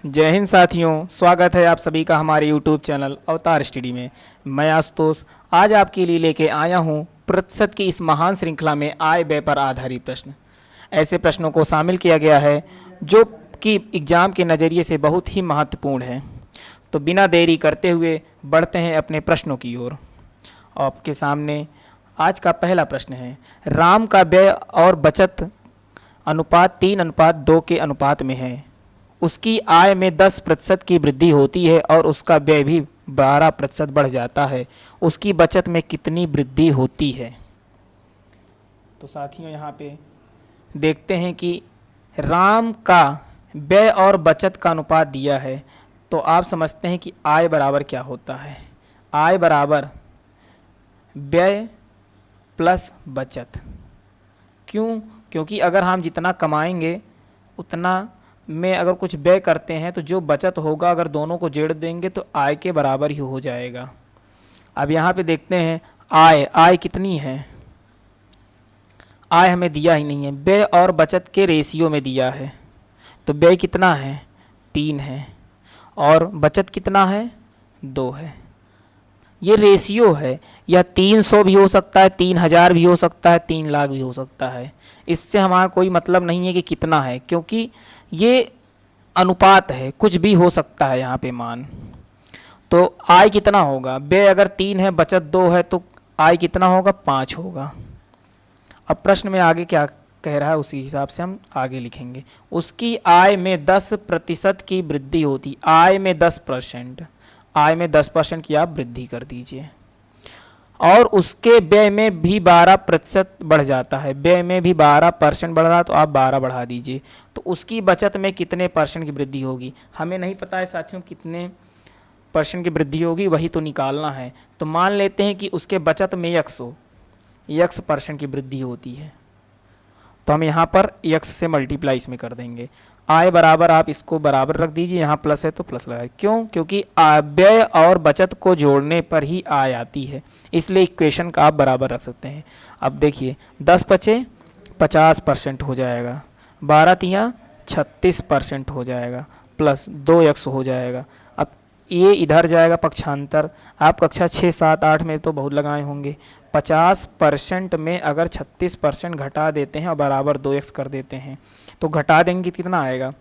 जय हिंद साथियों, स्वागत है आप सभी का हमारे यूट्यूब चैनल अवतार स्टडी में। मैं आशुतोष आज आपके लिए लेके आया हूँ प्रतिशत की इस महान श्रृंखला में आय व्यय पर आधारित प्रश्न। ऐसे प्रश्नों को शामिल किया गया है जो कि एग्जाम के नज़रिए से बहुत ही महत्वपूर्ण है। तो बिना देरी करते हुए बढ़ते हैं अपने प्रश्नों की ओर। आपके सामने आज का पहला प्रश्न है, राम का व्यय और बचत अनुपात 3:2 के अनुपात में है। उसकी आय में 10% की वृद्धि होती है और उसका व्यय भी 12% बढ़ जाता है। उसकी बचत में कितनी वृद्धि होती है? तो साथियों यहाँ पे देखते हैं कि राम का व्यय और बचत का अनुपात दिया है, तो आप समझते हैं कि आय बराबर क्या होता है। आय बराबर व्यय प्लस बचत। क्यों? क्योंकि अगर हम जितना कमाएंगे उतना में अगर कुछ व्यय करते हैं तो जो बचत होगा अगर दोनों को जोड़ देंगे तो आय के बराबर ही हो जाएगा। अब यहाँ पे देखते हैं आय कितनी है। आय हमें दिया ही नहीं है, व्यय और बचत के रेशियो में दिया है। तो व्यय कितना है? 3 है और बचत कितना है? 2 है। ये रेशियो है, यह 300 भी हो सकता है, 3000 भी हो सकता है, 3 लाख भी हो सकता है। इससे हमारा कोई मतलब नहीं है कि कितना है, क्योंकि ये अनुपात है, कुछ भी हो सकता है यहाँ पे मान। तो आय कितना होगा? व्यय अगर 3 है, बचत 2 है, तो आय कितना होगा? 5 होगा। अब प्रश्न में आगे क्या कह रहा है उसी हिसाब से हम आगे लिखेंगे। उसकी आय में 10% की वृद्धि होती। आय में 10%, आय में 10% की आप वृद्धि कर दीजिए। और उसके व्यय में भी 12% बढ़ जाता है। व्यय में भी 12% बढ़ रहा है तो आप 12 बढ़ा दीजिए। तो उसकी बचत में कितने परसेंट की वृद्धि होगी? हमें नहीं पता है साथियों कितने परसेंट की वृद्धि होगी, वही तो निकालना है। तो मान लेते हैं कि उसके बचत में x परसेंट की वृद्धि होती है, तो हम यहाँ पर x से मल्टीप्लाई इसमें कर देंगे। आय बराबर आप इसको बराबर रख दीजिए, यहाँ प्लस है तो प्लस लगाए। क्यों? क्योंकि व्यय और बचत को जोड़ने पर ही आय आती है, इसलिए इक्वेशन का आप बराबर रख सकते हैं। अब देखिए 10 बचे 50% हो जाएगा, 12 तियाँ 36% हो जाएगा, प्लस 2x हो जाएगा। अब ये इधर जाएगा पक्षांतर। आप कक्षा 6, 7, 8 में तो बहुत लगाए होंगे। 50% में अगर 36% घटा देते हैं और बराबर 2x कर देते हैं तो घटा देंगे कितना आएगा?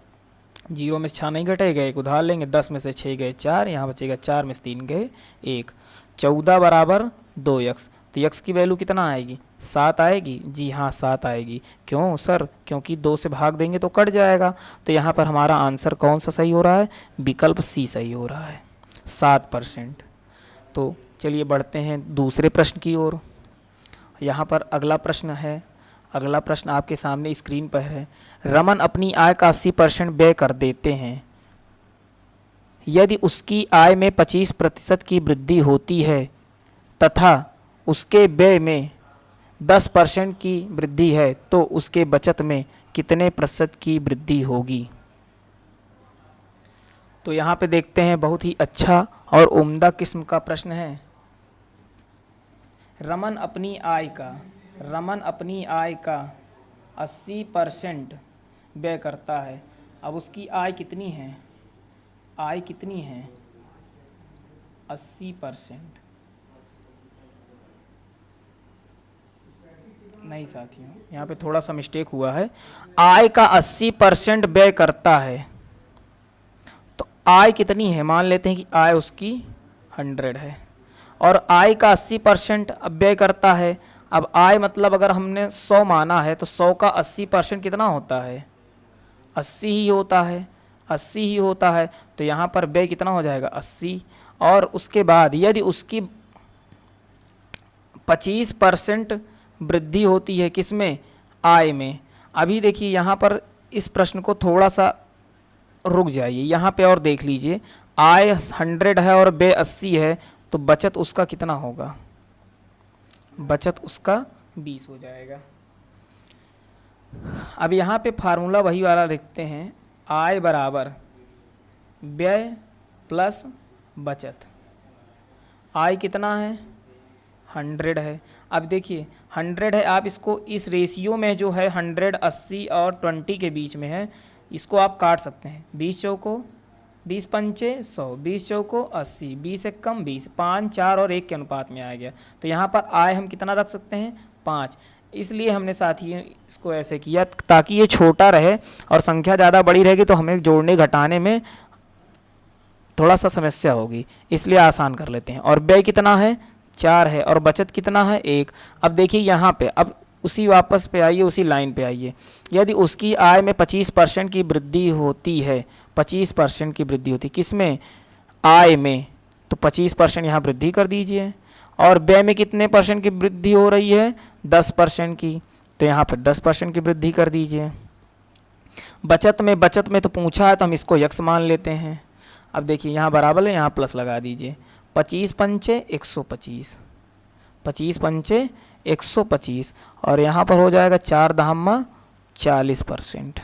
0 में से 6 नहीं घटेगा, एक उधार लेंगे। 10 में से 6 गए 4, यहाँ बचेगा 4 में से 3 गए 1। 14 बराबर 2x, तो x की वैल्यू कितना आएगी? 7 आएगी। जी हाँ, 7 आएगी। क्यों सर? क्योंकि 2 से भाग देंगे तो कट जाएगा। तो यहाँ पर हमारा आंसर कौन सा सही हो रहा है? विकल्प सी सही हो रहा है, 7%। तो चलिए बढ़ते हैं दूसरे प्रश्न की ओर। यहाँ पर अगला प्रश्न है। अगला प्रश्न आपके सामने स्क्रीन पर है। रमन अपनी आय का 80% व्यय कर देते हैं। यदि उसकी आय में 25% की वृद्धि होती है तथा उसके व्यय में 10% की वृद्धि है तो उसके बचत में कितने प्रतिशत की वृद्धि होगी? तो यहाँ पे देखते हैं, बहुत ही अच्छा और उम्दा किस्म का प्रश्न है। रमन अपनी आय का 80% व्यय करता है। अब उसकी आय कितनी है? आय कितनी है? 80%। नहीं साथियों, यहाँ पे थोड़ा सा मिस्टेक हुआ है। आय का 80% व्यय करता है, तो आय कितनी है? मान लेते हैं कि आय उसकी 100 है और आय का 80% व्यय करता है। अब आय मतलब अगर हमने 100 माना है तो 100 का 80% कितना होता है? 80 ही होता है, 80 ही होता है। तो यहाँ पर व्यय कितना हो जाएगा? 80। और उसके बाद यदि उसकी 25% वृद्धि होती है, किसमें? आय में। अभी देखिए यहाँ पर इस प्रश्न को थोड़ा सा रुक जाइए, यहाँ पे और देख लीजिए। आय 100 है और व्यय 80 है, तो बचत उसका कितना होगा? बचत उसका 20 हो जाएगा। अब यहाँ पे फार्मूला वही वाला लिखते हैं, आय बराबर व्यय प्लस बचत। आय कितना है? 100 है। अब देखिए 100 है, आप इसको इस रेशियो में जो है 100, 80 और 20 के बीच में है, इसको आप काट सकते हैं। 20 चौको 20 पंचे 100, 20 चौको 80, 20 एक कम 20, 5, 4 और 1 के अनुपात में आ गया। तो यहाँ पर आय हम कितना रख सकते हैं 5। इसलिए हमने साथी इसको ऐसे किया ताकि ये छोटा रहे और संख्या ज़्यादा बड़ी रहेगी तो हमें जोड़ने घटाने में थोड़ा सा समस्या होगी, इसलिए आसान कर लेते हैं। और व्यय कितना है 4 है और बचत कितना है 1। अब देखिए यहाँ पे, अब उसी वापस पे आइए, उसी लाइन पे आइए। यदि उसकी आय में 25% की वृद्धि होती है, 25% की वृद्धि होती है किसमें, आय में, तो 25% यहाँ वृद्धि कर दीजिए। और व्यय में कितने परसेंट की वृद्धि हो रही है 10% की, तो यहाँ पर 10% की वृद्धि कर दीजिए। बचत में तो पूछा है तो हम इसको यक्स मान लेते हैं। अब देखिए यहाँ बराबर है, यहाँ प्लस लगा दीजिए। 25 पंचे 125, 25 पंचे 125 और यहाँ पर हो जाएगा 4 दहम्मा 40%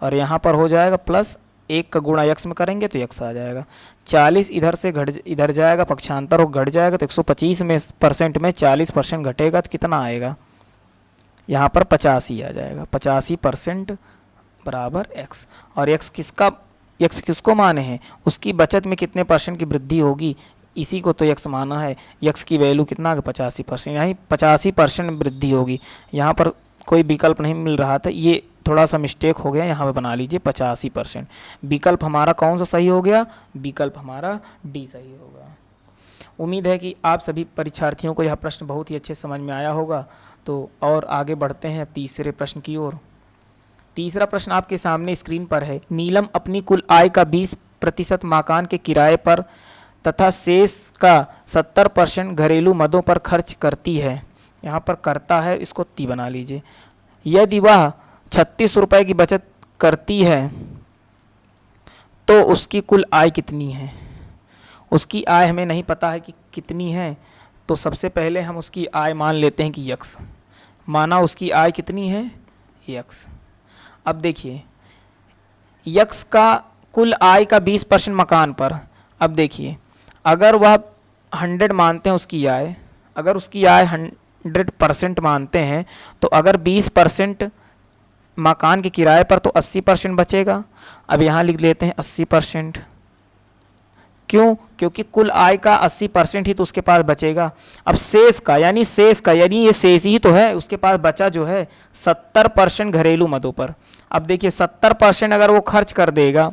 और यहाँ पर हो जाएगा प्लस 1 का गुणा यक्स में करेंगे तो यक्स आ जाएगा। 40 इधर से इधर जाएगा, पक्षांतर हो घट जाएगा, तो 125 में परसेंट में 40% घटेगा तो कितना आएगा, यहाँ पर 85 आ जाएगा। 85% बराबर x। और x किसको माने हैं, उसकी बचत में कितने परसेंट की वृद्धि होगी, इसी को तो x माना है। x की वैल्यू कितना है 85%, यानी 85% वृद्धि होगी। यहाँ पर कोई विकल्प नहीं मिल रहा था, ये थोड़ा सा मिस्टेक हो गया, यहाँ पे बना लीजिए 85%। विकल्प हमारा कौन सा सही हो गया, विकल्प हमारा डी सही होगा। उम्मीद है कि आप सभी परीक्षार्थियों को यह प्रश्न बहुत ही अच्छे समझ में आया होगा। तो और आगे बढ़ते हैं तीसरे प्रश्न की ओर। तीसरा प्रश्न आपके सामने स्क्रीन पर है। नीलम अपनी कुल आय का 20% मकान के किराए पर तथा शेष का 70% घरेलू मदों पर खर्च करती है। यहाँ पर करता है, इसको ती बना लीजिए। यदि वह 36 रुपये की बचत करती है तो उसकी कुल आय कितनी है। उसकी आय हमें नहीं पता है कि कितनी है, तो सबसे पहले हम उसकी आय मान लेते हैं कि यक्स। माना उसकी आय कितनी है यक्स। अब देखिए यक्स का कुल आय का 20% मकान पर। अब देखिए अगर वह 100 मानते हैं उसकी आय, अगर उसकी आय 100% मानते हैं तो अगर 20% मकान के किराए पर तो 80% बचेगा। अब यहाँ लिख लेते हैं 80%। क्यों, क्योंकि कुल आय का 80% ही तो उसके पास बचेगा। अब शेष का यानी ये शेष ही तो है, उसके पास बचा जो है 70% घरेलू मदों पर। अब देखिए 70% अगर वो खर्च कर देगा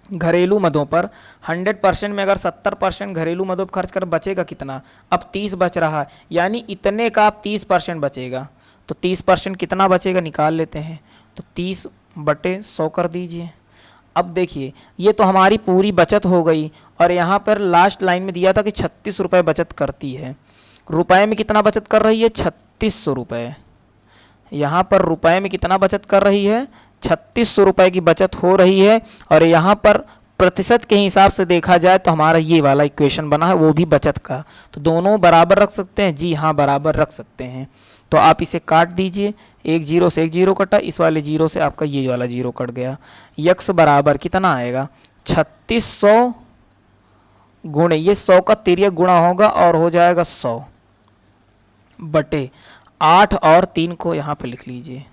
घरेलू मदों पर, 100% में अगर 70% घरेलू मदों पर खर्च कर बचेगा कितना, अब 30 बच रहा है, यानी इतने का अब 30% बचेगा। तो 30% कितना बचेगा निकाल लेते हैं, तो 30/100 कर दीजिए। अब देखिए ये तो हमारी पूरी बचत हो गई और यहाँ पर लास्ट लाइन में दिया था कि 36 रुपये बचत करती है। रुपए में कितना बचत कर रही है 3600 रुपये। यहाँ पर रुपए में कितना बचत कर रही है 3600 रुपये की बचत हो रही है। और यहाँ पर प्रतिशत के हिसाब से देखा जाए तो हमारा ये वाला इक्वेशन बना है वो भी बचत का, तो दोनों बराबर रख सकते हैं। जी हाँ बराबर रख सकते हैं। तो आप इसे काट दीजिए, एक जीरो से एक जीरो कटा, इस वाले जीरो से आपका ये वाला जीरो कट गया। यक्स बराबर कितना आएगा 3600 गुणे ये 100 का तिर्यक गुणा होगा और हो जाएगा 100 बटे 8 और 3 को यहाँ पे लिख लीजिए।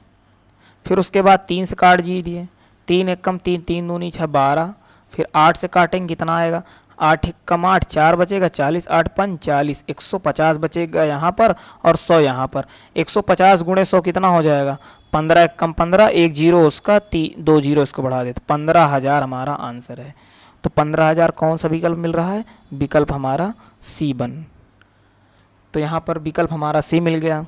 फिर उसके बाद 3 से काट दीजिए, 3 एक कम 3, 3 दूनी 6 12। फिर 8 से काटेंगे कितना आएगा 8 एक कम 8, 4 बचेगा 40, 8 5 40, 150 बचेगा यहाँ पर और 100 यहाँ पर। 150 गुणे 100 कितना हो जाएगा 15 एक कम 15, एक जीरो उसका 2 जीरो इसको बढ़ा देते 15,000 हमारा आंसर है। तो 15,000 कौन सा विकल्प मिल रहा है, विकल्प हमारा C1। तो यहाँ पर विकल्प हमारा C मिल गया।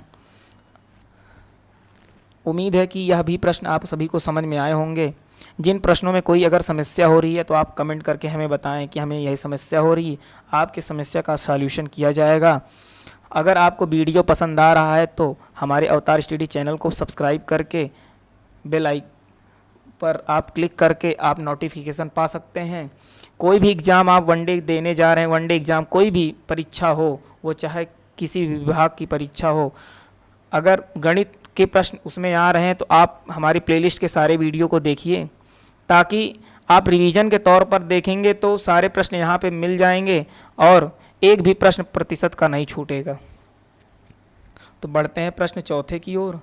उम्मीद है कि यह भी प्रश्न आप सभी को समझ में आए होंगे। जिन प्रश्नों में कोई अगर समस्या हो रही है तो आप कमेंट करके हमें बताएं कि हमें यही समस्या हो रही है, आपकी समस्या का सॉल्यूशन किया जाएगा। अगर आपको वीडियो पसंद आ रहा है तो हमारे अवतार स्टडी चैनल को सब्सक्राइब करके बेल आइकन पर आप क्लिक करके आप नोटिफिकेशन पा सकते हैं। कोई भी एग्ज़ाम आप वनडे देने जा रहे हैं, वनडे एग्ज़ाम कोई भी परीक्षा हो, वो चाहे किसी विभाग की परीक्षा हो, अगर गणित के प्रश्न उसमें आ रहे हैं तो आप हमारी प्लेलिस्ट के सारे वीडियो को देखिए, ताकि आप रिवीजन के तौर पर देखेंगे तो सारे प्रश्न यहाँ पे मिल जाएंगे और एक भी प्रश्न प्रतिशत का नहीं छूटेगा। तो बढ़ते हैं प्रश्न चौथे की ओर।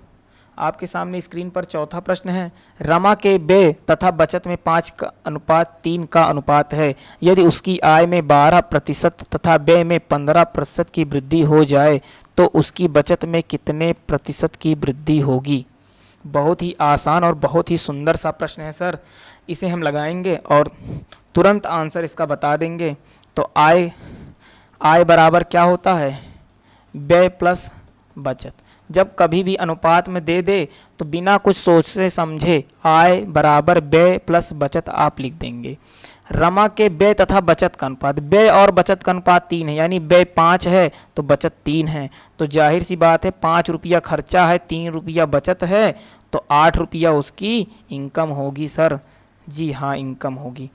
आपके सामने स्क्रीन पर चौथा प्रश्न है। रमा के व्यय तथा बचत में 5:3 का अनुपात है। यदि उसकी आय में 12% तथा व्यय में 15% की वृद्धि हो जाए तो उसकी बचत में कितने प्रतिशत की वृद्धि होगी। बहुत ही आसान और बहुत ही सुंदर सा प्रश्न है सर। इसे हम लगाएंगे और तुरंत आंसर इसका बता देंगे। तो आय बराबर क्या होता है, व्यय प्लस बचत। जब कभी भी अनुपात में दे दे तो बिना कुछ सोच से समझे आय बराबर व्यय प्लस बचत आप लिख देंगे। रमा के व्यय तथा बचत का अनुपात, व्यय और बचत का अनुपात 3 है, यानी व्यय 5 है तो बचत 3 है। तो जाहिर सी बात है 5 रुपया खर्चा है, 3 रुपया बचत है, तो 8 रुपया उसकी इनकम होगी सर। जी हाँ, इनकम होगी।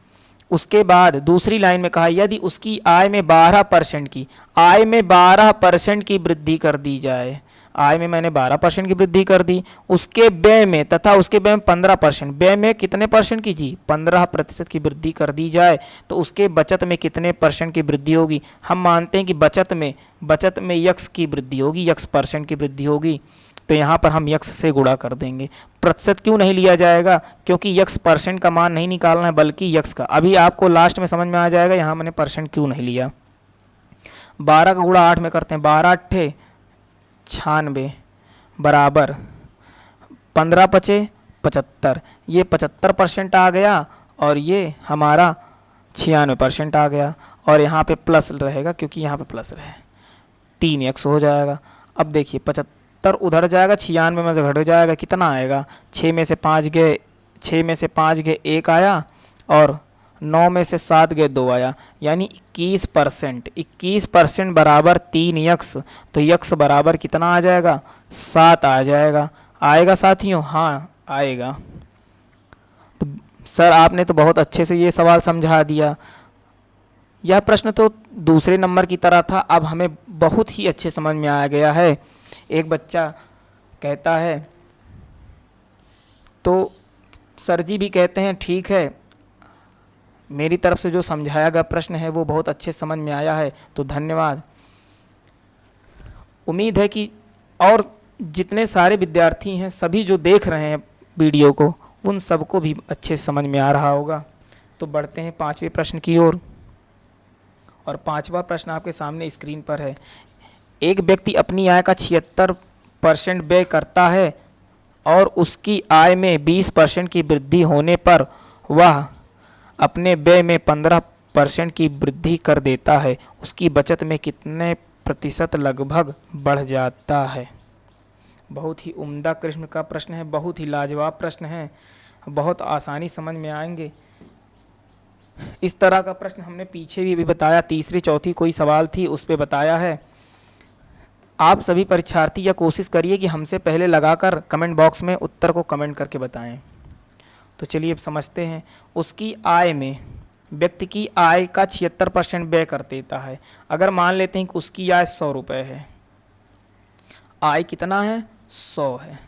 उसके बाद दूसरी लाइन में कहा यदि उसकी आय में 12% की वृद्धि कर दी जाए। आय में मैंने 12% की वृद्धि कर दी। उसके व्यय में तथा उसके व्यय में 15%, व्यय में कितने परसेंट की जी, 15% की वृद्धि कर दी जाए तो उसके बचत में कितने परसेंट की वृद्धि होगी। हम मानते हैं कि बचत में यक्स की वृद्धि होगी, यक्स परसेंट की वृद्धि होगी, तो यहाँ पर हम यक्स से गुणा कर देंगे। प्रतिशत क्यों नहीं लिया जाएगा, क्योंकि यक्स परसेंट का मान नहीं निकालना है बल्कि यक्स का। अभी आपको लास्ट में समझ में आ जाएगा यहाँ मैंने परसेंट क्यों नहीं लिया। 12 का गुणा 8 में करते हैं, 12 अट्ठे 96 बराबर 15 पचे 75, ये 75% आ गया और ये हमारा 96% आ गया। और यहाँ पे प्लस रहेगा क्योंकि यहाँ पे प्लस रहे, 3x हो जाएगा। अब देखिए 75 उधर जाएगा, 96 में से घट जाएगा, कितना आएगा, 6 में से 5 गए 1 आया और 9 में से 7 गए 2 आया, यानी 21% बराबर 3x। तो यक्स बराबर कितना आ जाएगा, 7 आ जाएगा। आएगा साथियों, हाँ आएगा। तो सर आपने तो बहुत अच्छे से ये सवाल समझा दिया। यह प्रश्न तो दूसरे नंबर की तरह था, अब हमें बहुत ही अच्छे समझ में आ गया है। एक बच्चा कहता है, तो सर जी भी कहते हैं ठीक है, मेरी तरफ से जो समझाया गया प्रश्न है वो बहुत अच्छे समझ में आया है, तो धन्यवाद। उम्मीद है कि और जितने सारे विद्यार्थी हैं सभी जो देख रहे हैं वीडियो को उन सबको भी अच्छे समझ में आ रहा होगा। तो बढ़ते हैं 5वें प्रश्न की ओर। और 5वां प्रश्न आपके सामने स्क्रीन पर है। एक व्यक्ति अपनी आय का 76% व्यय करता है और उसकी आय में 20% की वृद्धि होने पर वह अपने व्यय में 15% की वृद्धि कर देता है। उसकी बचत में कितने प्रतिशत लगभग बढ़ जाता है। बहुत ही उम्दा किस्म का प्रश्न है, बहुत ही लाजवाब प्रश्न है, बहुत आसानी समझ में आएंगे। इस तरह का प्रश्न हमने पीछे भी बताया, तीसरी चौथी कोई सवाल थी उस पर बताया है। आप सभी परीक्षार्थी यह कोशिश करिए कि हमसे पहले लगाकर कमेंट बॉक्स में उत्तर को कमेंट करके बताएं। तो चलिए अब समझते हैं। उसकी आय में व्यक्ति की आय का 76% व्यय कर देता है। अगर मान लेते हैं कि उसकी आय 100 रुपये है, आय कितना है 100 है,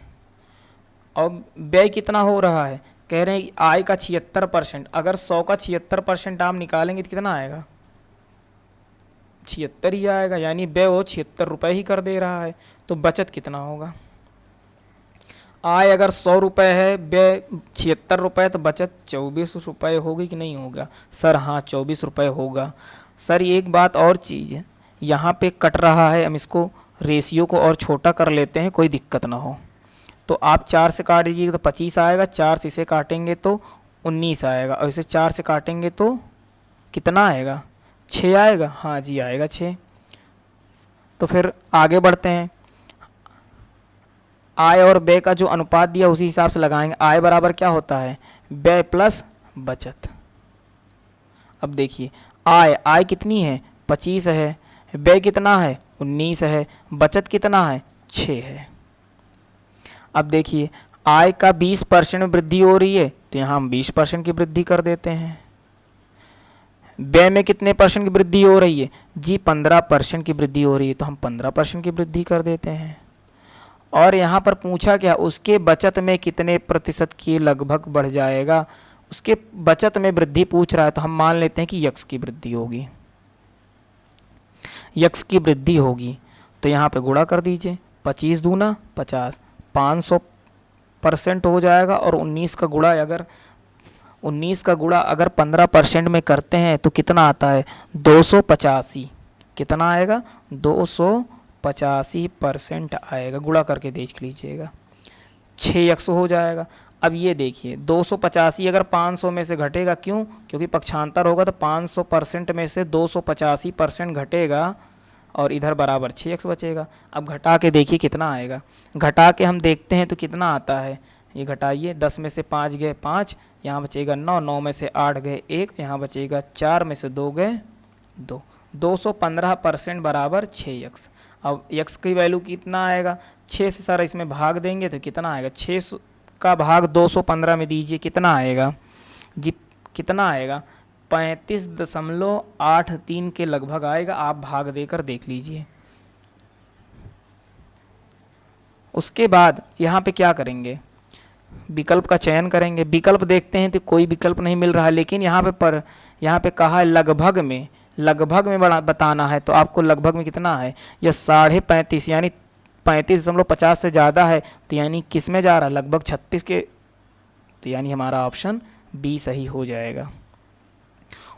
और व्यय कितना हो रहा है, कह रहे हैं कि आय का 76%। अगर 100 का 76% आप निकालेंगे तो कितना आएगा, 76 ही आएगा, यानी व्यय वो 76 रुपये ही कर दे रहा है। तो बचत कितना होगा, आय अगर 100 रुपये है, व्यय 76 रुपये, तो बचत 24 रुपये होगी कि नहीं होगा। सर हाँ 24 रुपये होगा। सर एक बात और चीज़ है, यहाँ पे कट रहा है, हम इसको रेशियो को और छोटा कर लेते हैं, कोई दिक्कत ना हो। तो आप 4 से काट दीजिएगा तो 25 आएगा, 4 से इसे काटेंगे तो 19 आएगा, और इसे 4 से काटेंगे तो कितना आएगा, 6 आएगा। हाँ जी आएगा 6। तो फिर आगे बढ़ते हैं। आय और व्यय का जो अनुपात दिया उसी हिसाब से लगाएंगे। आय बराबर क्या होता है, व्यय प्लस बचत। अब देखिए आय कितनी है 25 है, व्यय कितना है 19 है, बचत कितना है 6 है। अब देखिए आय का 20% में वृद्धि हो रही है तो यहाँ हम 20% की वृद्धि कर देते हैं। व्यय में कितने परसेंट की वृद्धि हो रही है जी, 15% की वृद्धि हो रही है, तो हम 15% की वृद्धि कर देते हैं। और यहाँ पर पूछा क्या, उसके बचत में कितने प्रतिशत की लगभग बढ़ जाएगा। उसके बचत में वृद्धि पूछ रहा है तो हम मान लेते हैं कि यक्स की वृद्धि होगी, यक्स की वृद्धि होगी। तो यहाँ पे गुणा कर दीजिए, 25 दूना 50, 15% हो जाएगा, और 19 का गुणा अगर 15% में करते हैं तो कितना आता है 285। कितना आएगा 285% आएगा, गुणा करके देख लीजिएगा 6x हो जाएगा। अब ये देखिए 285 अगर 500 में से घटेगा, क्यों? क्योंकि पक्षांतर होगा तो 500% में से 285% घटेगा और इधर बराबर 6x बचेगा। अब घटा के देखिए कितना आएगा, घटा के हम देखते हैं तो कितना आता है, ये घटाइए 10 में से 5 गए 5, यहाँ बचेगा 9, 9 में से 8 गए 1, यहाँ बचेगा 4 में से 2 गए 2, 215% बराबर 6x। अब x की वैल्यू कितना आएगा, 6 से सर इसमें भाग देंगे तो कितना आएगा, 6 का भाग 215 में दीजिए, कितना आएगा जी, कितना आएगा 35.83 के लगभग आएगा। आप भाग देकर देख लीजिए। उसके बाद यहाँ पे क्या करेंगे, विकल्प का चयन करेंगे। विकल्प देखते हैं तो कोई विकल्प नहीं मिल रहा है, लेकिन यहाँ पे कहा है लगभग में बताना है, तो आपको लगभग में कितना है, यह 35.5 यानी 35.50 से ज़्यादा है, तो यानी किस में जा रहा है, लगभग 36 के, तो यानी हमारा ऑप्शन बी सही हो जाएगा।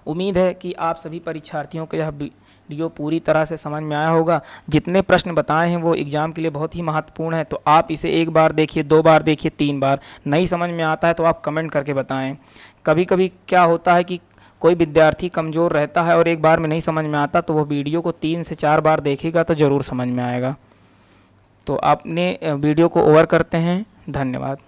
उम्मीद है कि आप सभी परीक्षार्थियों को यह वीडियो पूरी तरह से समझ में आया होगा। जितने प्रश्न बताए हैं वो एग्ज़ाम के लिए बहुत ही महत्वपूर्ण है, तो आप इसे एक बार देखिए, 2 बार देखिए, 3 बार। नहीं समझ में आता है तो आप कमेंट करके बताएं। कभी कभी क्या होता है कि कोई विद्यार्थी कमज़ोर रहता है और एक बार में नहीं समझ में आता, तो वह वीडियो को 3 से 4 बार देखेगा तो ज़रूर समझ में आएगा। तो आपने वीडियो को ओवर करते हैं। धन्यवाद।